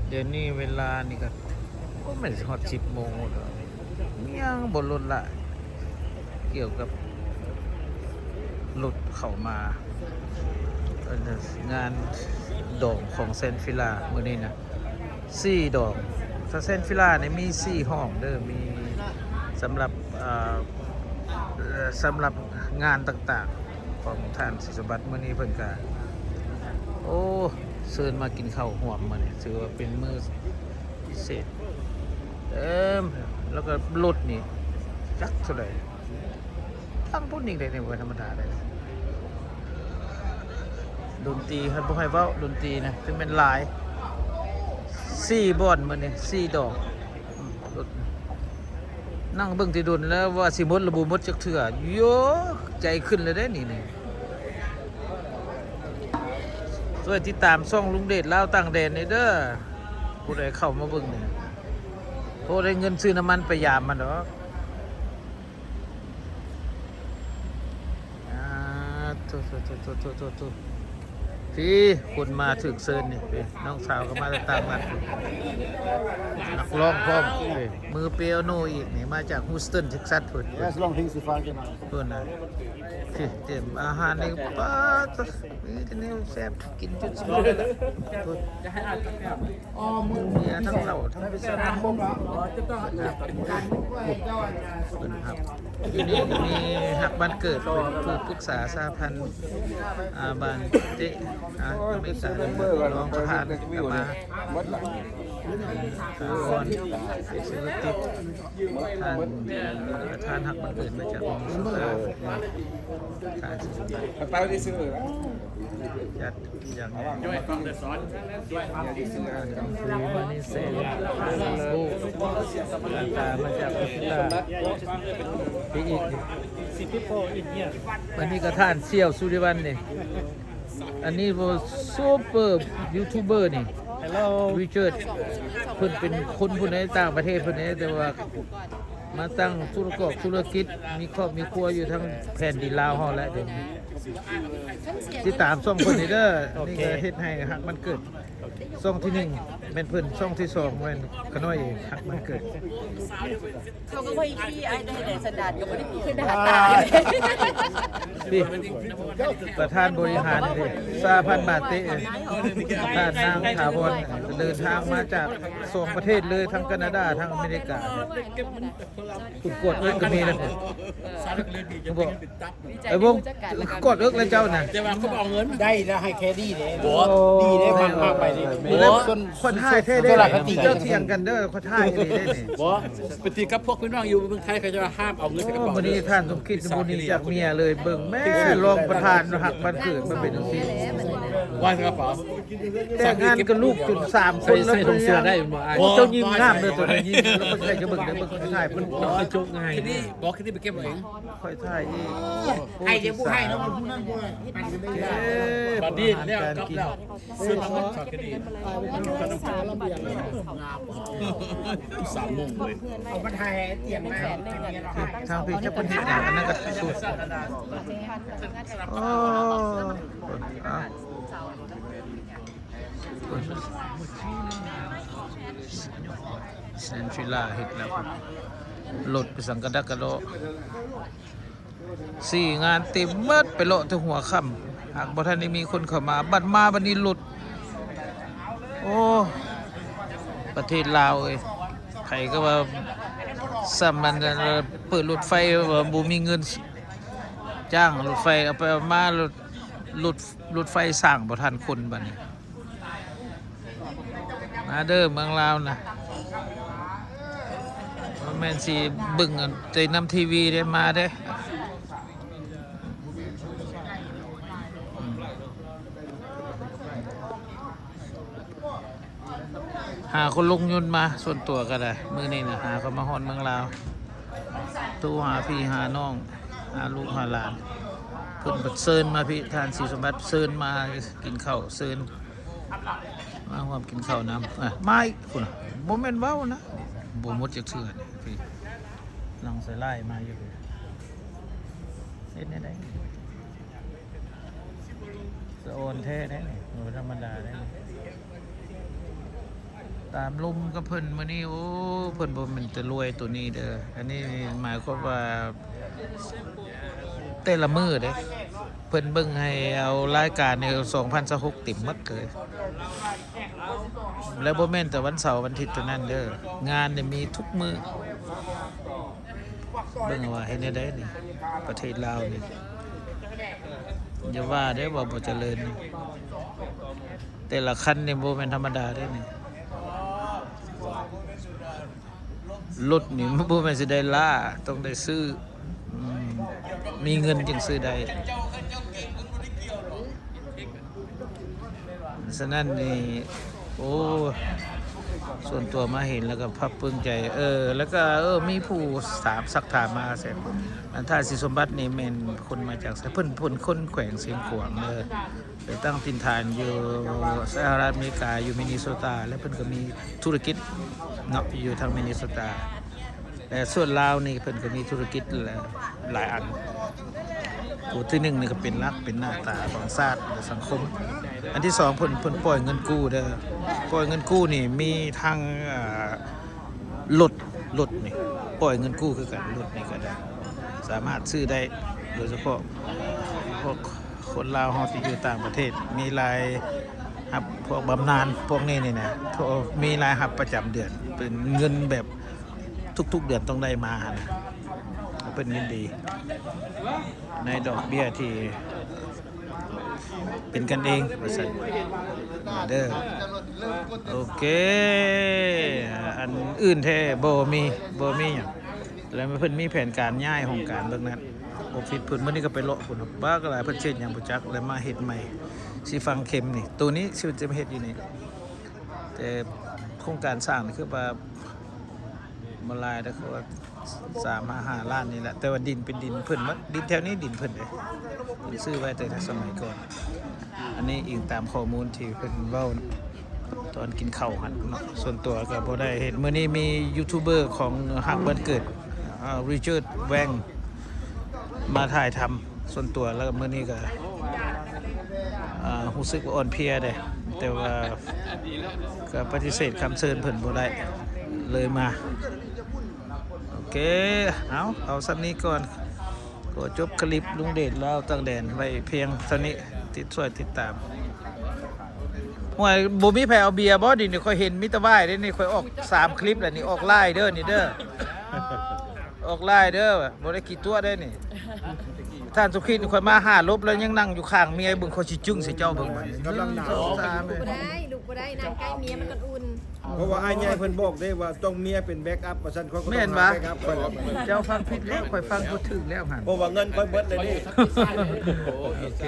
เดี๋ยวนี้เวลานี่ก็ไม่ฮอด10 โมงแล้วยังบนรถละเกี่ยวกับรถเข้ามา งานดอกของเซนฟิลาเมื่อนี้นะ4 ดอกถ้าเซนฟิลาเนี่ยมี4 ห้องเด้อมีสำหรับงานต่างๆของท่านศิษบัตรเมื่อนี้เพิ่นก็โอ้เชิญมากินข้าวหวมมาเนี่ยถือว่าเป็นมื้อพิเศษแล้วก็รถนี่จักเท่าไหร่ทั้งพุ่นอีกได้ในวันธรรมดาได้ดนตรีครับบ่ให้เว้าดนตรีนะถึงเป็นหลาย4 บ่อนมื้อนี้4 ดอกรถนั่งเบิ่งที่ดนแล้วว่าสิหมดระบ่หมดจักเทื่อโยใจขึ้นเลยเด้นี่ช่วยติดตามช่องลุงเดชลาวต่างแดนนี่เด้อผู้ใดเข้ามาเบิ่งนี่โพได้เงินซื้อน้ำมันไปยามมันดอกทุพี่คนมาถึกเซินนี่น้องสาวก็มาตามกันนักร้องพร้อมมือเปียโนอีกนี่มาจากฮูสตันเท็กซัสพุ่น Yes, long things to find, you know. พุ่นน่ะเตรียมอาหารนี่ป้าตนี่ที่นี่แซ่บกินจนสมองเลยพุ่นเนี่ยทั้งเหล้าทั้งพิซซ่าทั้งบุ้งครับอยู่นี่มีหักบ้านเกิดเป็นผู้ปรึกษาสหพันธ์บ้านเตะอเมริการองประธานกลับมาก่อนเศรษฐกิจท่านหักบ้านเกิดมาจากองค์สุขาการศึกษาจัดอย่างนี้มานิเซลบูตามาจากพิลาพี่อีกวันนี้ก็ท่านเสี่ยวสุริวันนี่อันนี้ว่าซูเปอร์ยูทูบเบอร์นี่ริชาร์ดเพิ่นเป็นคนผู้ในต่างประเทศเพิ่นนี่แต่ว่ามาตั้งธุรกิจมีครอบมีครัวอยู่ทั้งแผ่นดินลาวเฮาและเดี๋ยวนี้ติดตามช่องเพิ่นนี่เด้อนี่ก็เฮ็ดให้ฮักมันเกิดช่องที่1เป็นเพิ่นช่องที่2เป็นขน้อยเองฮักมันเกิดเขาก็ไม่ขี้ไอ้ได้สันดานก็ไม่ได้ขี้ขึ้นหน้าตาพี่ประธานบริหารนี่สหพันธ์บาเต้ท่านนางถาวรเดินทางมาจาก2 ประเทศเลยทั้งแคนาดาทั้งอเมริกาคุณกดเอิ้กก็มีนะผมบอกไอ้วงกดเอิ้กแล้วเจ้าน่ะจะมาเขาเอาเงินได้แล้วให้แคดี้เด้ดีได้มากไปดิคนไทยเท่ได้เจ้าเถียงกันเด้อคนไทยนี่ได้นี่บ่ปฏิกับพวกพี่น้องอยู่เมืองไทยเขาจะห้ามเอาเงินใส่กระเป๋าวันนี้ท่านสมคิดสมบูรณ์จากเมียเลยเบิ่งแม่รองประธานหักบ้านเกิดมันเป็นจังซี่ว่าใส่กระเป๋าแต่งงานกับลูกจน3 คนแล้วเสื้อได้บ่อ้ายเจ้ายิ้มงามเด้อตัวนี้ยิ้มแล้วคนไทยจะเบิ่งได้เบิ่งคนไทยเพิ่นไปจกง่ายนี่บอกคิดไปเก็บเองค่อยไทยอีกให้จะผู้ให้เนาะผู้นั้นผู้ให้บัดนี้แล้วกลับแล้วซื้อมาสอดคดี3 โมงเลยเอามาถ่ายเตรียมมาทางพี่จะเป็นเฮ็ดหยังอันนั้นก็สุดโอ้เซนฟิลาเฮ็ดแล้วรถไปสังกะดักกะโล4 งานเต็มหมดไปเลาะแต่หัวค่ำหากบ่ทันได้มีคนเข้ามาบัดมาบัดนี้รถโอ้ประเทศลาวเอ้ยไผก็ว่าซ้ำมันเปิดรถไฟว่าบ่มีเงินจ้างรถไฟเอาไปเอามารถไฟสร้างบ่ทันคนบัดนี้มาเด้อเมืองลาวนะแม่นสิบึ้งใจน้ำทีวีได้มาได้หาคนลงยนต์มาส่วนตัวก็ได้มื้อนี้นะหาเขามาฮอดเมืองลาวตู้หาพี่หาน้องหาลูกหาหลานเพิ่นเชิญมาพี่ทานศรีสมบัติเชิญมากินข้าวเชิญมาร่วมกินข้าวน้ำมาอีกพุ่นน่ะบ่แม่นเว้านะบ่หมดจักเทื่อนี่พี่น้องใส่ไล่มาอยู่เฮ็ดได้สะโอนแท้ได้นี่บ่ธรรมดาได้นี่ ตามลมกับเพิ่นมื้อนี้โอ้เพิ่นบ่แม่นจะรวยตัวนี้เด้ออันนี้หมายความว่าแต่ละมื้อเด้เพิ่นเบิ่งให้เอารายการใน2026ติ่มหมดเลยแล้วบ่แม่นแต่วันเสาร์วันอาทิตย์เท่านั้นเด้องานเนี่ยมีทุกมื้อเบิ่งว่าเฮ็ดได้นี่ประเทศลาวนี่อย่าว่าได้ว่าบ่เจริญแต่ละคันนี่บ่แม่นธรรมดาเด้นี่รถนี่บ่แม่นสิได้ล่าต้องได้ซื้อมีเงินจึงซื้อได้ฉะนั้นนี่โอ้ส่วนตัวมาเห็นแล้วก็ภาคภูมิใจแล้วก็มีผู้สักถามมาแซ่อันท่าสิสมบัตินี่แม่นคนมาจากเพิ่นคนแขวงเสียงขวางไปตั้งถิ่นฐานอยู่สหรัฐอเมริกาอยู่มินนิโซตาและเพิ่นก็มีธุรกิจเนาะอยู่ทางมินนิโซตาแต่ส่วนลาวนี่เพิ่นก็มีธุรกิจหลายอันตัวที่หนึ่งนี่ก็เป็นรักเป็นหน้าตาของชาติและสังคมอันที่สองเพิ่นปล่อยเงินกู้เด้อปล่อยเงินกู้นี่มีทางรถนี่ปล่อยเงินกู้คือกันรถนี่ก็ได้สามารถซื้อได้โดยเฉพาะพวกคนลาวเฮาที่อยู่ต่างประเทศมีรายรับพวกบำนาญพวกนี้นี่นะมีรายรับประจำเดือนเป็นเงินแบบทุกๆเดือนต้องได้มานะเป็นเงินดีในดอกเบี้ยที่เป็นกันเองว่าซั่นเด้อโอเคอันอื่นแท้บ่มีหยังแล้วเพิ่นมีแผนการย้ายโครงการเบิ่งนั้นออฟฟิศเพิ่นมื้อนี้ก็ไปเลาะพุ่นบ้าก็หลายเพิ่นเช็ดหยังบ่จักแล้วมาเฮ็ดใหม่สิฟังเข็มนี่ตัวนี้สิจะมาเฮ็ดอยู่นี่แต่โครงการสร้างนี่คือว่าบ่หลายเด้อคือว่า3-5 ล้านนี่แหละแต่ว่าดินเป็นดินเพิ่นดินแถวนี้ดินเพิ่นเด้ซื้อไว้แต่สมัยก่อนอันนี้อิงตามข้อมูลที่เพิ่นเว้าตอนกินข้าวหั่นเนาะส่วนตัวก็บ่ได้เห็นมื้อนี้มียูทูบเบอร์ของฮักวันเกิดริชาร์ดแวงมาถ่ายทำส่วนตัวแล้วมื้อนี้ก็รู้สึกว่าอ่อนเพลียเด้แต่ว่าก็ปฏิเสธคำเชิญเพิ่นบ่ได้เลยมาโอเคเอาสักนี้ก่อนก็จบคลิปลุงเดชลาวต่างแดนไว้เพียงเท่านี้ช่วยติดตามห่วยบ่มีแผเอาเบียร์บ่ดินี่ค่อยเห็นมิตรว่ายได้นี่ค่อยออก3คลิปแล้วนี่ออกไลน์เด้อนี่เด้อออกไลน์เด้อบ่ได้กี่ตัวได้นี่ท่านสุขินค่อยมาหาลบแล้วยังนั่งอยู่ข้างเมียเบิ่งเขาสิจึ้งใส่เจ้าเบิ่งบัดนี้กำลังหนาวลูกบ่ได้นั่งใกล้เมียมันก็อุ่นเพราะว่าอ้ายใหญ่เพิ่นบอกได้ว่าต้องเมียเป็นแบ็กอัพว่าซั่นเขาก็ต้อง แม่น หา บ่ แบ็กอัพก่อน เจ้าฟังผิดแล้วค่อยฟังบ่ถึกแล้วหั่น เพราะว่าเงินค่อยเบิดเลยนี่ โอเค